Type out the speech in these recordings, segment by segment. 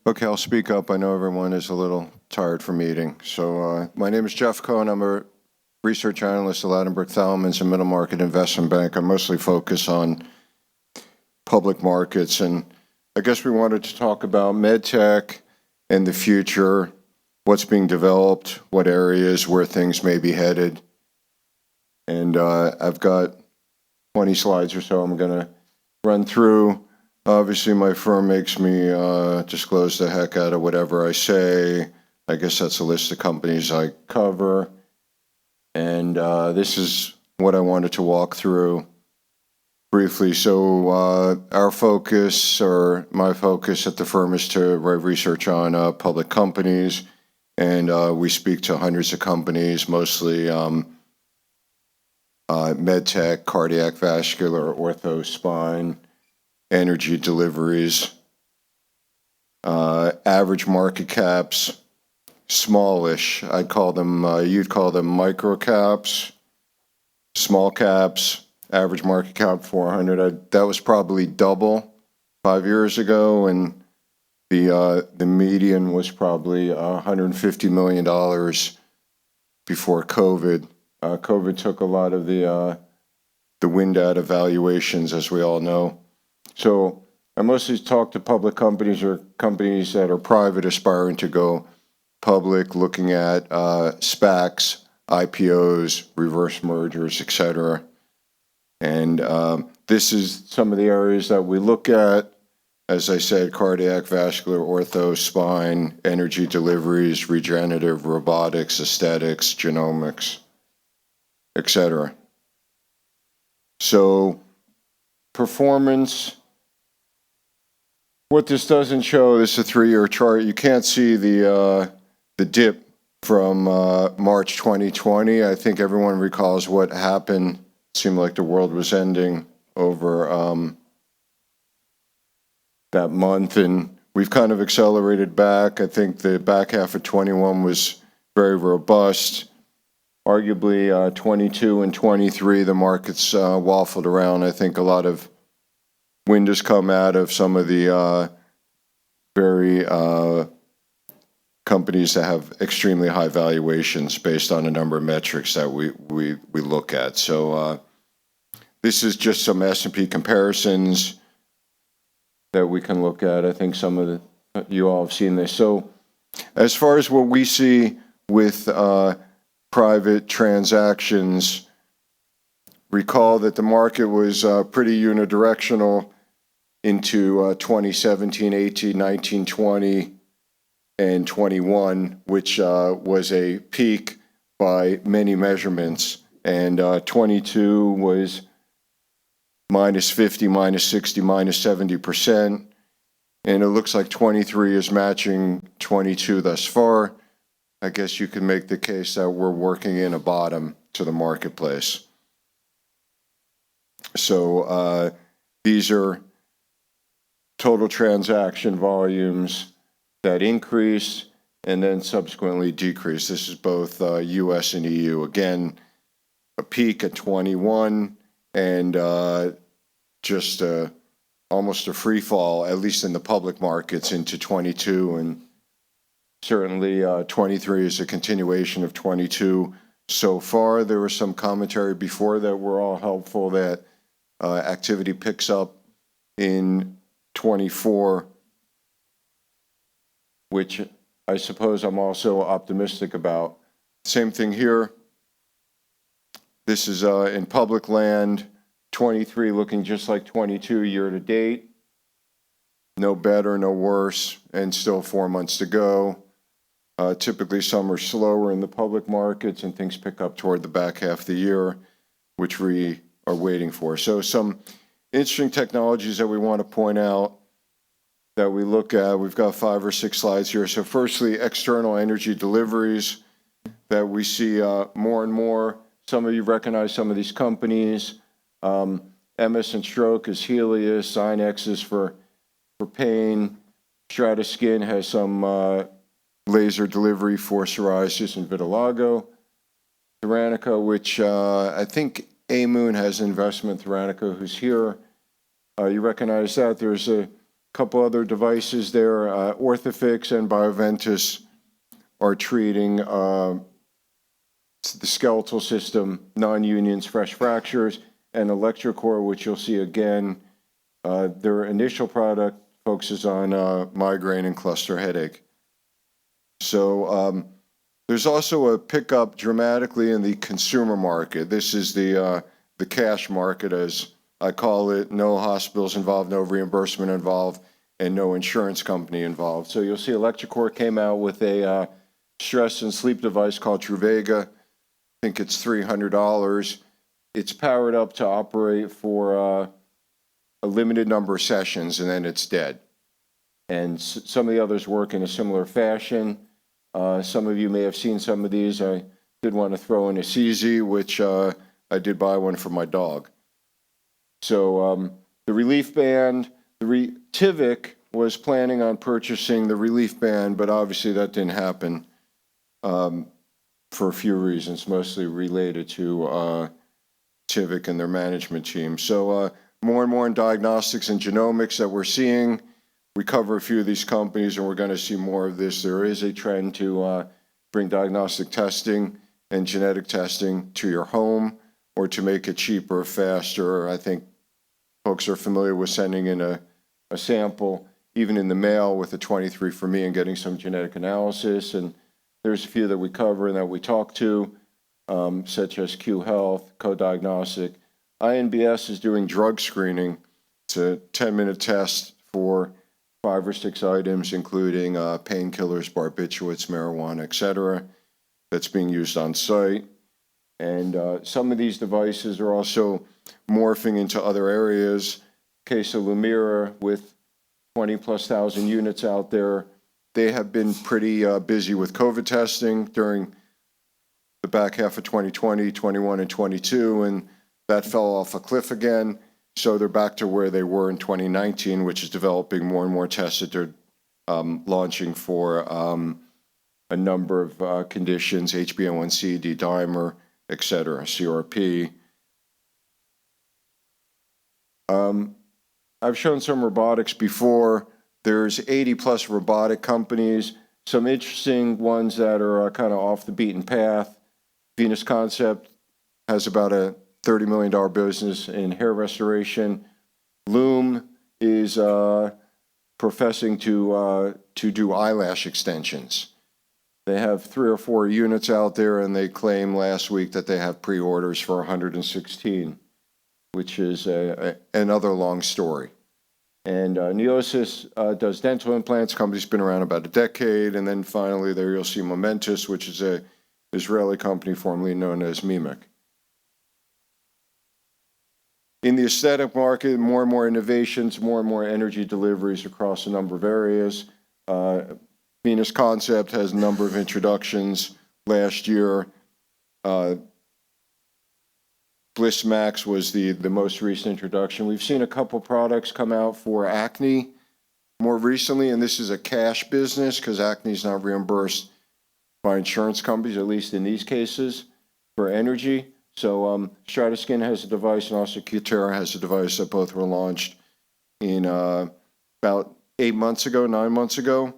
Okay, I'll speak up. I know everyone is a little tired from eating. So my name is Jeff Cohen. I'm a research analyst at Ladenburg, Thalmann, a middle market investment bank. I mostly focus on public markets. And I guess we wanted to talk about medtech and the future, what's being developed, what areas, where things may be headed. And I've got 20 slides or so I'm going to run through. Obviously, my firm makes me disclose the heck out of whatever I say. I guess that's a list of companies I cover. And this is what I wanted to walk through briefly. So our focus, or my focus at the firm, is to write research on public companies. And we speak to hundreds of companies, mostly medtech, cardiac, vascular, ortho, spine, energy deliveries, average market caps, smallish. I'd call them, you'd call them micro caps, small caps, average market cap 400. That was probably double 5 years ago, and the median was probably $150 million before COVID. COVID took a lot of the wind out of valuations, as we all know. So I mostly talk to public companies or companies that are private aspiring to go public, looking at SPACs, IPOs, reverse mergers, etc. And this is some of the areas that we look at. As I said, cardiac, vascular, ortho, spine, energy deliveries, regenerative, robotics, aesthetics, genomics, etc. So performance. What this doesn't show, this is a 3-year chart. You can't see the dip from March 2020. I think everyone recalls what happened. It seemed like the world was ending over that month, and we've kind of accelerated back. I think the back half of 21 was very robust. Arguably 22 and 23, the markets waffled around. I think a lot of wind has come out of some of the very companies that have extremely high valuations based on a number of metrics that we look at. So this is just some S&P comparisons that we can look at. I think some of you all have seen this. So as far as what we see with private transactions, recall that the market was pretty unidirectional into 2017, 18, 19, 20, and 21, which was a peak by many measurements. And 22 was minus 50, minus 60, minus 70%. And it looks like 23 is matching 22 thus far. I guess you can make the case that we're working in a bottom to the marketplace. So these are total transaction volumes that increase and then subsequently decrease. This is both US and EU. Again, a peak at 21 and just almost a free fall, at least in the public markets, into 22. And certainly 23 is a continuation of 22 so far. There was some commentary before that were all helpful that activity picks up in 24, which I suppose I'm also optimistic about. Same thing here. This is in public land, 23 looking just like 22 year to date. No better, no worse, and still 4 months to go. Typically some are slower in the public markets and things pick up toward the back half of the year, which we are waiting for. So some interesting technologies that we want to point out that we look at. We've got 5 or 6 slides here. So firstly, external energy deliveries that we see more and more. Some of you recognize some of these companies. MS and Stroke is Helios. Zynex is for pain. Strataskin has some laser delivery for psoriasis and vitiligo. Theranica, which I think Amoon has investment. Theranica, who's here. You recognize that. There's a couple other devices there. Orthofix and Bioventus are treating the skeletal system, non-unions, fresh fractures, and Electrocore, which you'll see again. Their initial product focuses on migraine and cluster headache. So there's also a pickup dramatically in the consumer market. This is the cash market, as I call it. No hospitals involved, no reimbursement involved, and no insurance company involved. So you'll see Electrocore came out with a stress and sleep device called Truvaga. I think it's $300. It's powered up to operate for a limited number of sessions, and then it's dead. And some of the others work in a similar fashion. Some of you may have seen some of these. I did want to throw in a CZ, which I did buy one for my dog. So the relief band, Tivic was planning on purchasing the relief band, but obviously that didn't happen for a few reasons, mostly related to Tivic and their management team. So more and more in diagnostics and genomics that we're seeing. We cover a few of these companies, and we're going to see more of this. There is a trend to bring diagnostic testing and genetic testing to your home, or to make it cheaper, faster. I think folks are familiar with sending in a sample, even in the mail, with a 23andMe and getting some genetic analysis. And there's a few that we cover and that we talk to, such as Q Health, Co-Diagnostic. INBS is doing drug screening. It's a 10-minute test for 5 or 6 items, including painkillers, barbiturates, marijuana, etc. That's being used on site. And some of these devices are also morphing into other areas. Case of Lumira, with 20,000+ units out there. They have been pretty busy with COVID testing during the back half of 2020, 21, and 22, and that fell off a cliff again. So they're back to where they were in 2019, which is developing more and more tests that they're launching for a number of conditions, HbA1c, D-dimer, etc., CRP. I've shown some robotics before. There's 80+ robotic companies, some interesting ones that are kind of off the beaten path. Venus Concept has about a $30 million business in hair restoration. Loom is professing to do eyelash extensions. They have 3 or 4 units out there, and they claim last week that they have pre-orders for 116, which is another long story. And Neosis does dental implants. Company's been around about a decade. And then finally there you'll see Momentus, which is a Israeli company formerly known as Mimic. In the aesthetic market, more and more innovations, more and more energy deliveries across a number of areas. Venus Concept has a number of introductions last year. Bliss Max was the most recent introduction. We've seen a couple products come out for acne more recently, and this is a cash business because acne is not reimbursed by insurance companies, at least in these cases, for energy. So Strataskin has a device, and also Cutera has a device that both were launched in about 9 months ago,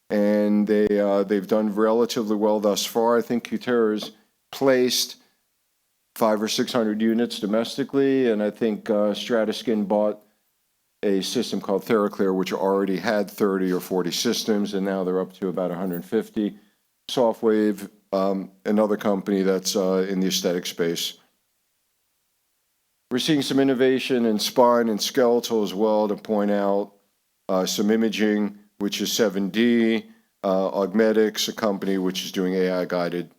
and they've done relatively well thus far. I think Cutera's placed 500 or 600 units domestically, and I think Strataskin bought a system called TheraClear, which already had 30 or 40 systems, and now they're up to about 150. Softwave, another company that's in the aesthetic space. We're seeing some innovation in spine and skeletal as well, to point out some imaging, which is 7D, Augmetics, a company which is doing AI-guided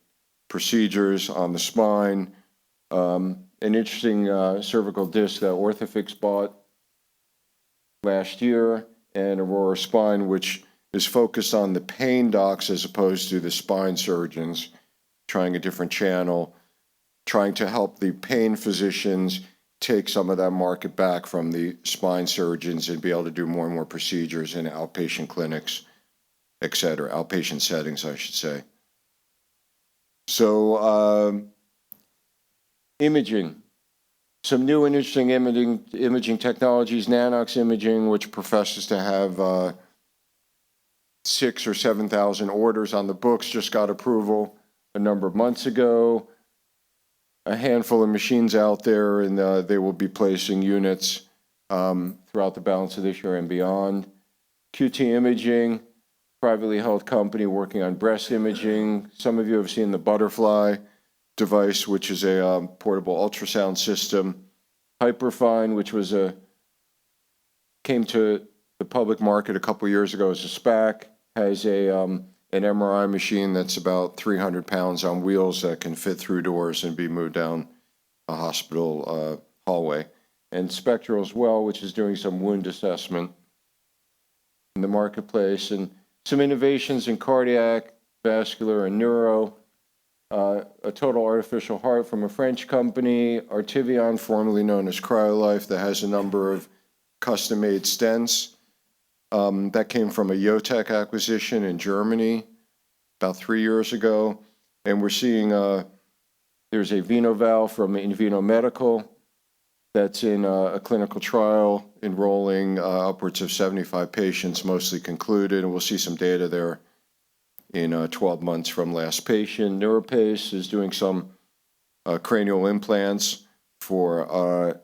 procedures on the spine. An interesting cervical disc that Orthofix bought last year, and Aurora Spine, which is focused on the pain docs as opposed to the spine surgeons, trying a different channel, trying to help the pain physicians take some of that market back from the spine surgeons and be able to do more and more procedures in outpatient clinics, etc., outpatient settings, I should say. So, imaging. Some new and interesting imaging technologies, Nanox imaging, which professes to have 6,000 or 7,000 orders on the books, just got approval a number of months ago. A handful of machines out there, and they will be placing units throughout the balance of this year and beyond. QT Imaging, privately held company working on breast imaging. Some of you have seen the Butterfly device, which is a portable ultrasound system. Hyperfine, which was came to the public market a couple years ago as a SPAC, has an MRI machine that's about 300 pounds on wheels that can fit through doors and be moved down a hospital hallway. And Spectral as well, which is doing some wound assessment in the marketplace. And some innovations in cardiac, vascular, and neuro. A total artificial heart from a French company, Artivion, formerly known as CryoLife, that has a number of custom-made stents. That came from a HealthTech acquisition in Germany about 3 years ago. And we're seeing there's a VenoValve from Inveno Medical that's in a clinical trial enrolling upwards of 75 patients, mostly concluded, and we'll see some data there in 12 months from last patient. NeuroPace is doing some cranial implants for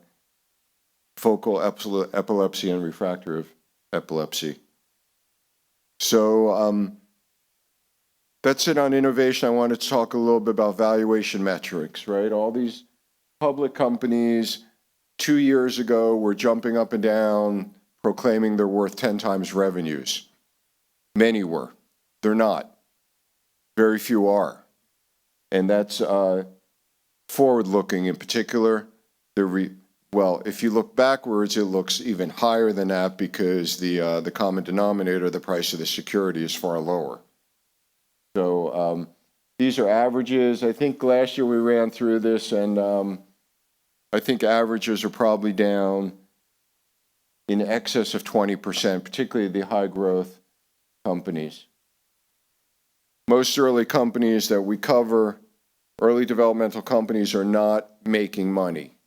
focal epilepsy and refractory epilepsy. So that's it on innovation. I wanted to talk a little bit about valuation metrics, right? All these public companies 2 years ago were jumping up and down, proclaiming they're worth 10 times revenues. Many were. They're not. Very few are. And that's forward-looking in particular. Well, if you look backwards, it looks even higher than that because the common denominator, the price of the security, is far lower. So these are averages. I think last year we ran through this, and I think averages are probably down in excess of 20%, particularly the high-growth companies. Most early companies that we cover, early developmental companies, are not making money,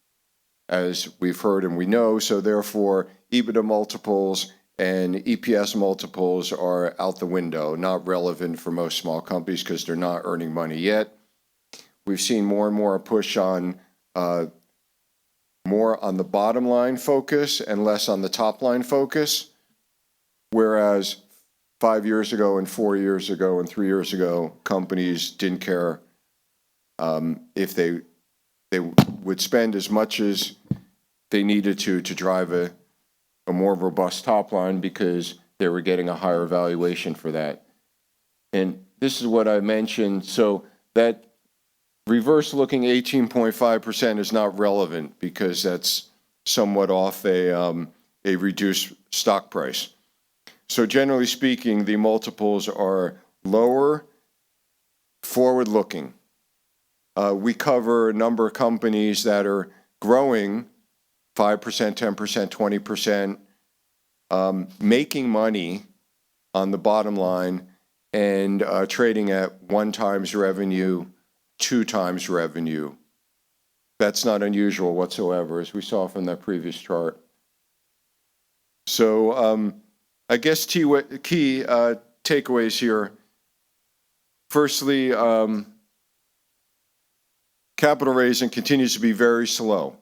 as we've heard and we know, so therefore EBITDA multiples and EPS multiples are out the window, not relevant for most small companies because they're not earning money yet. We've seen more and more a push on more on the bottom line focus and less on the top line focus, whereas 5 years ago and 4 years ago and 3 years ago, companies didn't care if they would spend as much as they needed to drive a more robust top line because they were getting a higher valuation for that. And this is what I mentioned. So that reverse looking 18.5% is not relevant because that's somewhat off a reduced stock price. So generally speaking, the multiples are lower, forward-looking. We cover a number of companies that are growing 5%, 10%, 20%, making money on the bottom line and trading at 1 times revenue, 2 times revenue. That's not unusual whatsoever, as we saw from that previous chart. So I guess key takeaways here. Firstly, capital raising continues to be very slow.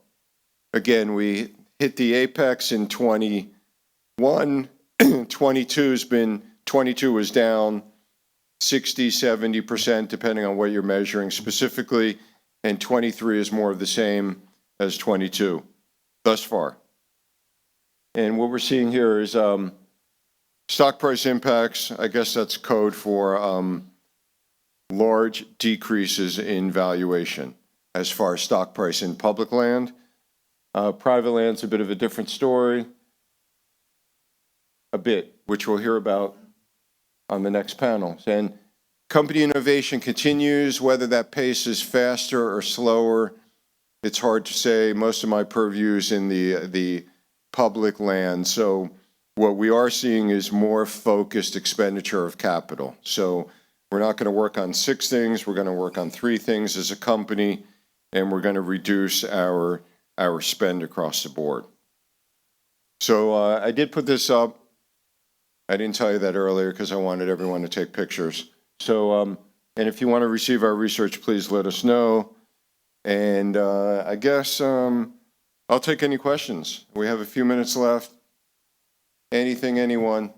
Again, we hit the apex in 21. 22 was down 60, 70%, depending on what you're measuring specifically, and 23 is more of the same as 22 thus far. And what we're seeing here is stock price impacts. I guess that's code for large decreases in valuation as far as stock price in public land. Private land's a bit of a different story, which we'll hear about on the next panels. And company innovation continues, whether that pace is faster or slower. It's hard to say. Most of my purview is in the public land. So what we are seeing is more focused expenditure of capital. So we're not going to work on 6 things. We're going to work on 3 things as a company, and we're going to reduce our our spend across the board. So I did put this up. I didn't tell you that earlier because I wanted everyone to take pictures. So, and if you want to receive our research, please let us know. And I guess I'll take any questions. We have a few minutes left. Anything, anyone?